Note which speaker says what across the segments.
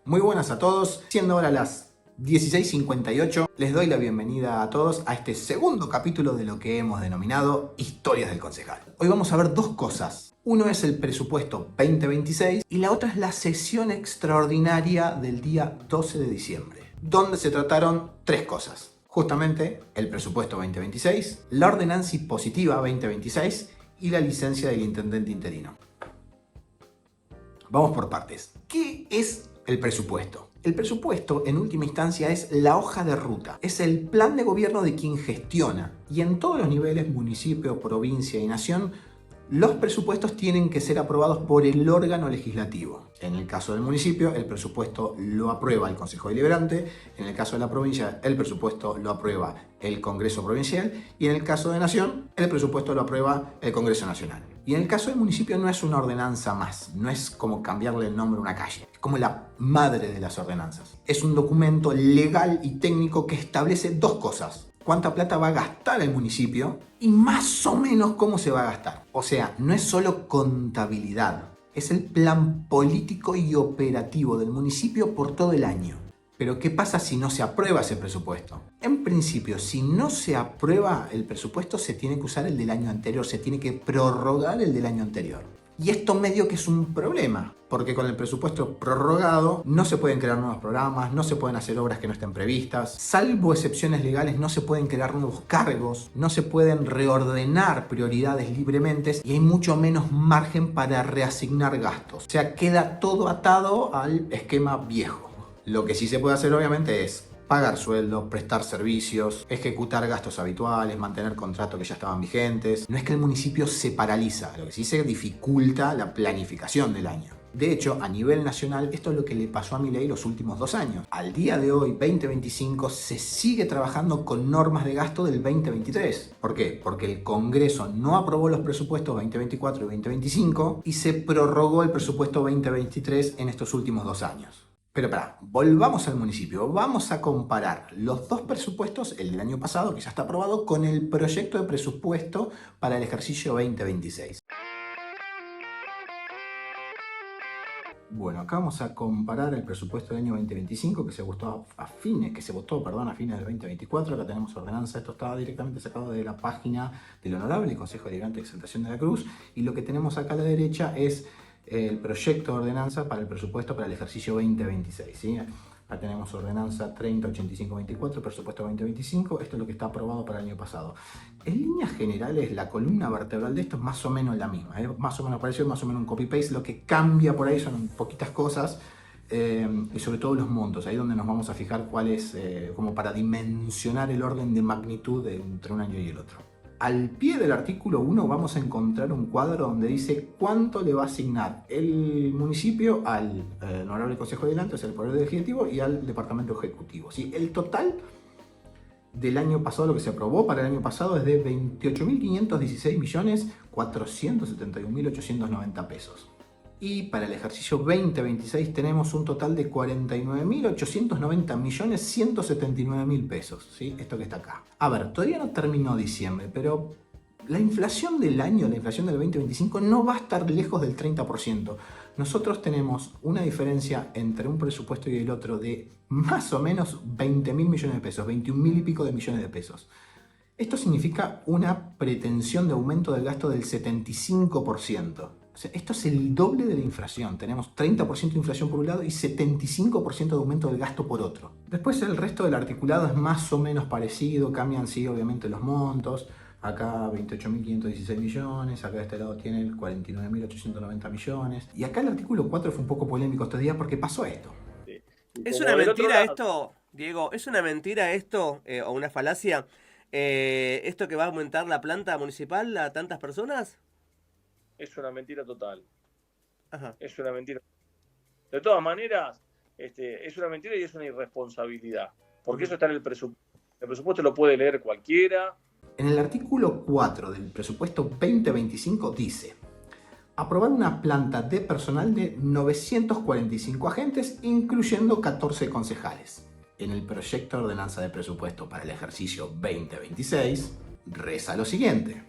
Speaker 1: Muy buenas a todos, siendo ahora las 16:58, les doy la bienvenida a todos a este segundo capítulo de lo que hemos denominado Historias del Concejal. Hoy vamos a ver dos cosas. Uno es el presupuesto 2026 y la otra es la sesión extraordinaria del día 12 de diciembre, donde se trataron tres cosas. Justamente el presupuesto 2026, la ordenanza impositiva 2026 y la licencia del intendente interino. Vamos por partes. ¿Qué es el presupuesto? El presupuesto, en última instancia, es la hoja de ruta. Es el plan de gobierno de quien gestiona. Y en todos los niveles, municipio, provincia y nación, los presupuestos tienen que ser aprobados por el órgano legislativo. En el caso del municipio, el presupuesto lo aprueba el Consejo Deliberante. En el caso de la provincia, el presupuesto lo aprueba el Congreso Provincial. Y en el caso de nación, el presupuesto lo aprueba el Congreso Nacional. Y en el caso del municipio no es una ordenanza más, no es como cambiarle el nombre a una calle, es como la madre de las ordenanzas. Es un documento legal y técnico que establece dos cosas: cuánta plata va a gastar el municipio y más o menos cómo se va a gastar. O sea, no es solo contabilidad, es el plan político y operativo del municipio por todo el año. Pero ¿qué pasa si no se aprueba ese presupuesto? En principio, si no se aprueba el presupuesto, se tiene que usar el del año anterior, se tiene que prorrogar el del año anterior. Y esto medio que es un problema, porque con el presupuesto prorrogado no se pueden crear nuevos programas, no se pueden hacer obras que no estén previstas, salvo excepciones legales no se pueden crear nuevos cargos, no se pueden reordenar prioridades libremente y hay mucho menos margen para reasignar gastos. O sea, queda todo atado al esquema viejo. Lo que sí se puede hacer obviamente es pagar sueldos, prestar servicios, ejecutar gastos habituales, mantener contratos que ya estaban vigentes. No es que el municipio se paraliza, lo que sí se dificulta la planificación del año. De hecho, a nivel nacional, esto es lo que le pasó a Milei los últimos 2 años. Al día de hoy, 2025, se sigue trabajando con normas de gasto del 2023. ¿Por qué? Porque el Congreso no aprobó los presupuestos 2024 y 2025 y se prorrogó el presupuesto 2023 en estos últimos 2 años. Pero volvamos al municipio. Vamos a comparar los dos presupuestos, el del año pasado, que ya está aprobado, con el proyecto de presupuesto para el ejercicio 2026. Bueno, acá vamos a comparar el presupuesto del año 2025 que se votó a fines del 2024. Acá tenemos ordenanza. Esto estaba directamente sacado de la página del Honorable Consejo Deliberante de Exaltación de la Cruz. Y lo que tenemos acá a la derecha es el proyecto de ordenanza para el presupuesto para el ejercicio 2026. ¿sí? Acá tenemos ordenanza 308524, presupuesto 2025. Esto es lo que está aprobado para el año pasado. En líneas generales, la columna vertebral de esto es más o menos la misma. Más o menos parecido, más o menos un copy-paste. Lo que cambia por ahí son poquitas cosas. Y sobre todo los montos, ahí donde nos vamos a fijar cuál es, como para dimensionar el orden de magnitud entre un año y el otro. Al pie del artículo 1 vamos a encontrar un cuadro donde dice cuánto le va a asignar el municipio al Honorable Consejo Deliberante, o sea, el Poder Legislativo, y al Departamento Ejecutivo. ¿sí? El total del año pasado, lo que se aprobó para el año pasado, es de 28.516.471.890 pesos. Y para el ejercicio 2026 tenemos un total de 49.890.179.000 pesos. ¿sí? Esto que está acá. A ver, todavía no terminó diciembre, pero la inflación del año, la inflación del 2025, no va a estar lejos del 30%. Nosotros tenemos una diferencia entre un presupuesto y el otro de más o menos 20.000 millones de pesos, 21.000 y pico de millones de pesos. Esto significa una pretensión de aumento del gasto del 75%. O sea, esto es el doble de la inflación. Tenemos 30% de inflación por un lado y 75% de aumento del gasto por otro. Después el resto del articulado es más o menos parecido. Cambian, sí, obviamente los montos. Acá 28.516 millones, acá de este lado tiene 49.890 millones. Y acá el artículo 4 fue un poco polémico estos días porque pasó esto.
Speaker 2: Sí.
Speaker 3: ¿Es una mentira esto, Diego? ¿Es una mentira esto o una falacia? ¿Esto que va a aumentar la planta municipal a tantas personas?
Speaker 2: Es una mentira total.
Speaker 3: Ajá.
Speaker 2: Es una mentira. De todas maneras, es una mentira y es una irresponsabilidad. Porque eso está en el presupuesto. El presupuesto lo puede leer cualquiera.
Speaker 1: En el artículo 4 del presupuesto 2025 dice: aprobar una planta de personal de 945 agentes, incluyendo 14 concejales. En el proyecto de ordenanza de presupuesto para el ejercicio 2026 reza lo siguiente: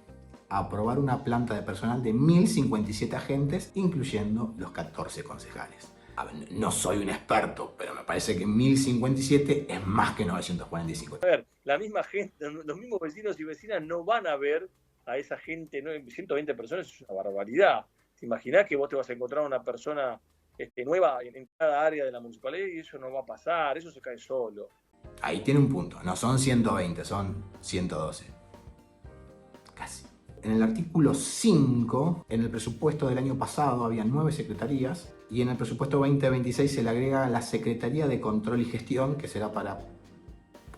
Speaker 1: aprobar una planta de personal de 1.057 agentes, incluyendo los 14 concejales. A ver, no soy un experto, pero me parece que 1057 es más que 945.
Speaker 2: A ver, la misma gente, los mismos vecinos y vecinas no van a ver a esa gente, ¿no? 120 personas es una barbaridad. ¿Te imaginás que vos te vas a encontrar una persona nueva en cada área de la municipalidad y eso no va a pasar? Eso se cae solo.
Speaker 1: Ahí tiene un punto, no son 120, son 112. Casi. En el artículo 5, en el presupuesto del año pasado había 9 secretarías y en el presupuesto 2026 se le agrega la Secretaría de Control y Gestión, que será para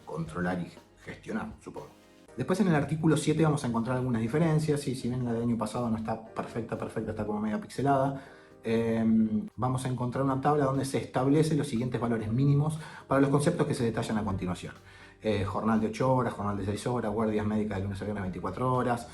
Speaker 1: controlar y gestionar, supongo. Después en el artículo 7 vamos a encontrar algunas diferencias, y si bien la del año pasado no está perfecta, está como media pixelada, vamos a encontrar una tabla donde se establecen los siguientes valores mínimos para los conceptos que se detallan a continuación. Jornal de 8 horas, jornal de 6 horas, guardias médicas de lunes a viernes 24 horas.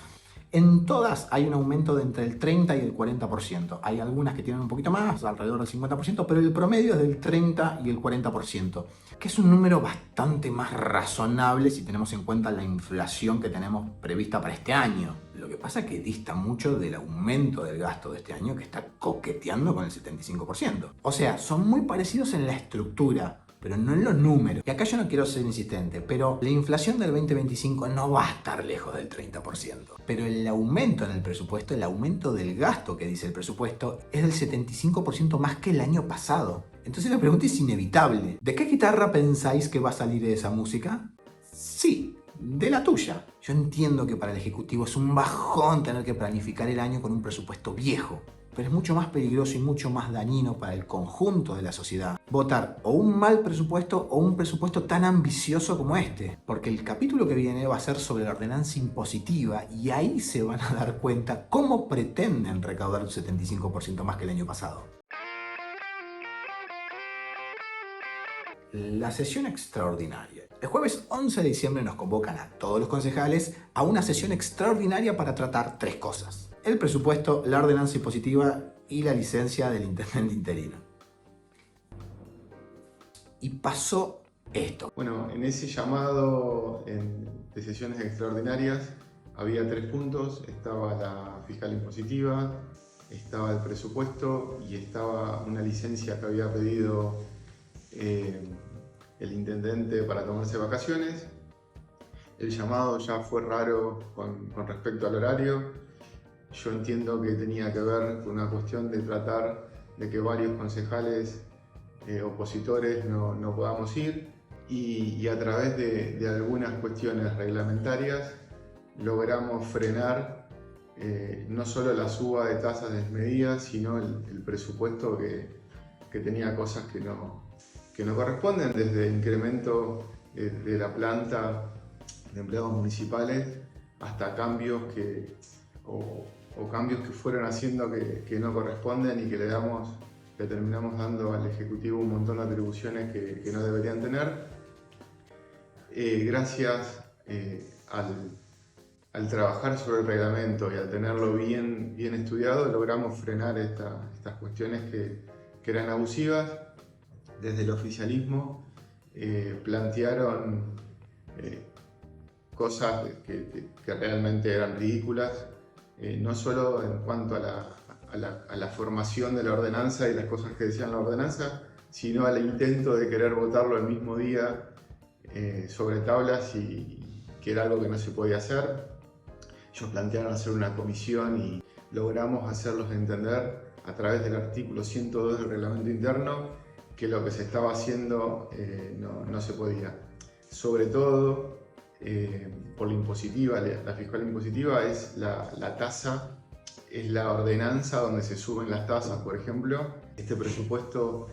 Speaker 1: En todas hay un aumento de entre el 30 y el 40%. Hay algunas que tienen un poquito más, alrededor del 50%, pero el promedio es del 30 y el 40%, que es un número bastante más razonable si tenemos en cuenta la inflación que tenemos prevista para este año. Lo que pasa es que dista mucho del aumento del gasto de este año, que está coqueteando con el 75%. O sea, son muy parecidos en la estructura, pero no en los números. Y acá yo no quiero ser insistente, pero la inflación del 2025 no va a estar lejos del 30%. Pero el aumento en el presupuesto, el aumento del gasto que dice el presupuesto, es del 75% más que el año pasado. Entonces la pregunta es inevitable. ¿De qué guitarra pensáis que va a salir esa música? Sí, de la tuya. Yo entiendo que para el Ejecutivo es un bajón tener que planificar el año con un presupuesto viejo, pero es mucho más peligroso y mucho más dañino para el conjunto de la sociedad votar o un mal presupuesto o un presupuesto tan ambicioso como este, porque el capítulo que viene va a ser sobre la ordenanza impositiva y ahí se van a dar cuenta cómo pretenden recaudar un 75% más que el año pasado. La sesión extraordinaria. El jueves 11 de diciembre nos convocan a todos los concejales a una sesión extraordinaria para tratar 3 cosas: el presupuesto, la ordenanza impositiva y la licencia del intendente interino. Y pasó esto.
Speaker 4: Bueno, en ese llamado de sesiones extraordinarias había 3 puntos. Estaba la fiscal impositiva, estaba el presupuesto y estaba una licencia que había pedido el intendente para tomarse vacaciones. El llamado ya fue raro con respecto al horario. Yo entiendo que tenía que ver con una cuestión de tratar de que varios concejales opositores no podamos ir y a través de algunas cuestiones reglamentarias logramos frenar no solo la suba de tasas desmedidas, sino el presupuesto que tenía cosas que no corresponden, desde incremento de la planta de empleados municipales hasta cambios o cambios que fueron haciendo que no corresponden y que le terminamos dando al Ejecutivo un montón de atribuciones que no deberían tener. Gracias al trabajar sobre el reglamento y al tenerlo bien estudiado, logramos frenar estas cuestiones que eran abusivas. Desde el oficialismo plantearon cosas que realmente eran ridículas, no solo en cuanto a la formación de la ordenanza y las cosas que decían la ordenanza, sino al intento de querer votarlo el mismo día sobre tablas, y que era algo que no se podía hacer. Ellos plantearon hacer una comisión y logramos hacerlos entender a través del artículo 102 del reglamento interno que lo que se estaba haciendo no se podía. Sobre todo por la impositiva, la fiscal impositiva es la tasa, es la ordenanza donde se suben las tasas, por ejemplo. Este presupuesto,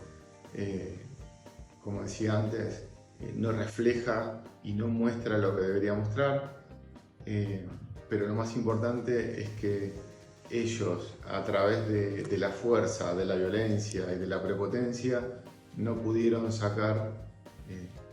Speaker 4: como decía antes, no refleja y no muestra lo que debería mostrar, pero lo más importante es que ellos, a través de la fuerza, de la violencia y de la prepotencia, no pudieron sacar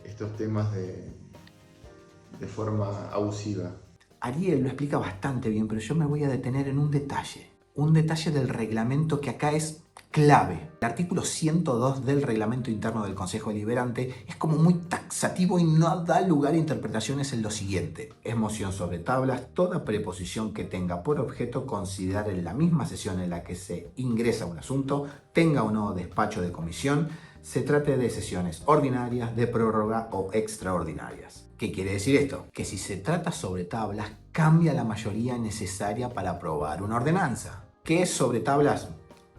Speaker 4: estos temas de forma abusiva.
Speaker 1: Ariel lo explica bastante bien, pero yo me voy a detener en un detalle del reglamento que acá es clave. El artículo 102 del reglamento interno del Consejo Deliberante es como muy taxativo y no da lugar a interpretaciones en lo siguiente. Es moción sobre tablas toda preposición que tenga por objeto considerar en la misma sesión en la que se ingresa un asunto, tenga o no despacho de comisión, se trate de sesiones ordinarias, de prórroga o extraordinarias. ¿Qué quiere decir esto? Que si se trata sobre tablas, cambia la mayoría necesaria para aprobar una ordenanza. ¿Qué es sobre tablas?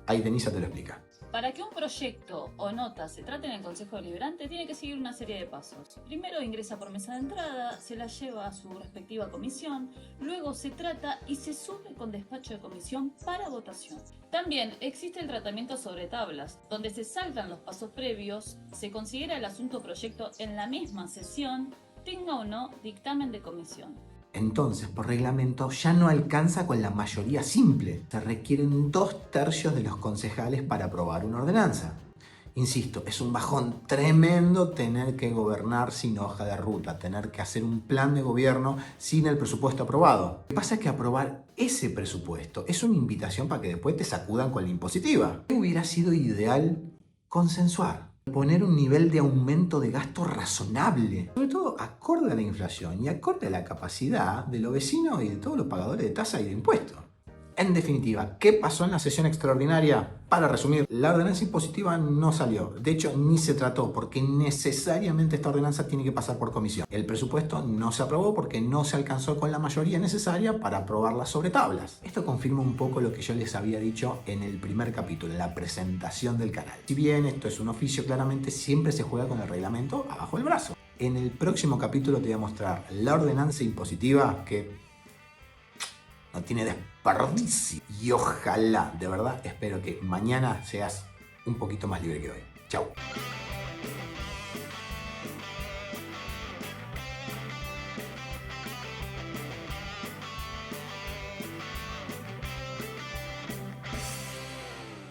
Speaker 1: Ahí Denisa te lo explica.
Speaker 5: Para que un proyecto o nota se trate en el Consejo Deliberante, tiene que seguir una serie de pasos. Primero ingresa por mesa de entrada, se la lleva a su respectiva comisión, luego se trata y se sube con despacho de comisión para votación. También existe el tratamiento sobre tablas, donde se saltan los pasos previos, se considera el asunto o proyecto en la misma sesión, tenga o no dictamen de comisión.
Speaker 1: Entonces, por reglamento, ya no alcanza con la mayoría simple. Se requieren 2/3 de los concejales para aprobar una ordenanza. Insisto, es un bajón tremendo tener que gobernar sin hoja de ruta, tener que hacer un plan de gobierno sin el presupuesto aprobado. Lo que pasa es que aprobar ese presupuesto es una invitación para que después te sacudan con la impositiva. Hubiera sido ideal consensuar. Poner un nivel de aumento de gasto razonable, sobre todo acorde a la inflación y acorde a la capacidad de los vecinos y de todos los pagadores de tasa y de impuestos. En definitiva, ¿qué pasó en la sesión extraordinaria? Para resumir, la ordenanza impositiva no salió. De hecho, ni se trató porque necesariamente esta ordenanza tiene que pasar por comisión. El presupuesto no se aprobó porque no se alcanzó con la mayoría necesaria para aprobarla sobre tablas. Esto confirma un poco lo que yo les había dicho en el primer capítulo, en la presentación del canal. Si bien esto es un oficio, claramente siempre se juega con el reglamento abajo del brazo. En el próximo capítulo te voy a mostrar la ordenanza impositiva que no tiene desperdicio. Y ojalá, de verdad, espero que mañana seas un poquito más libre que hoy. Chau.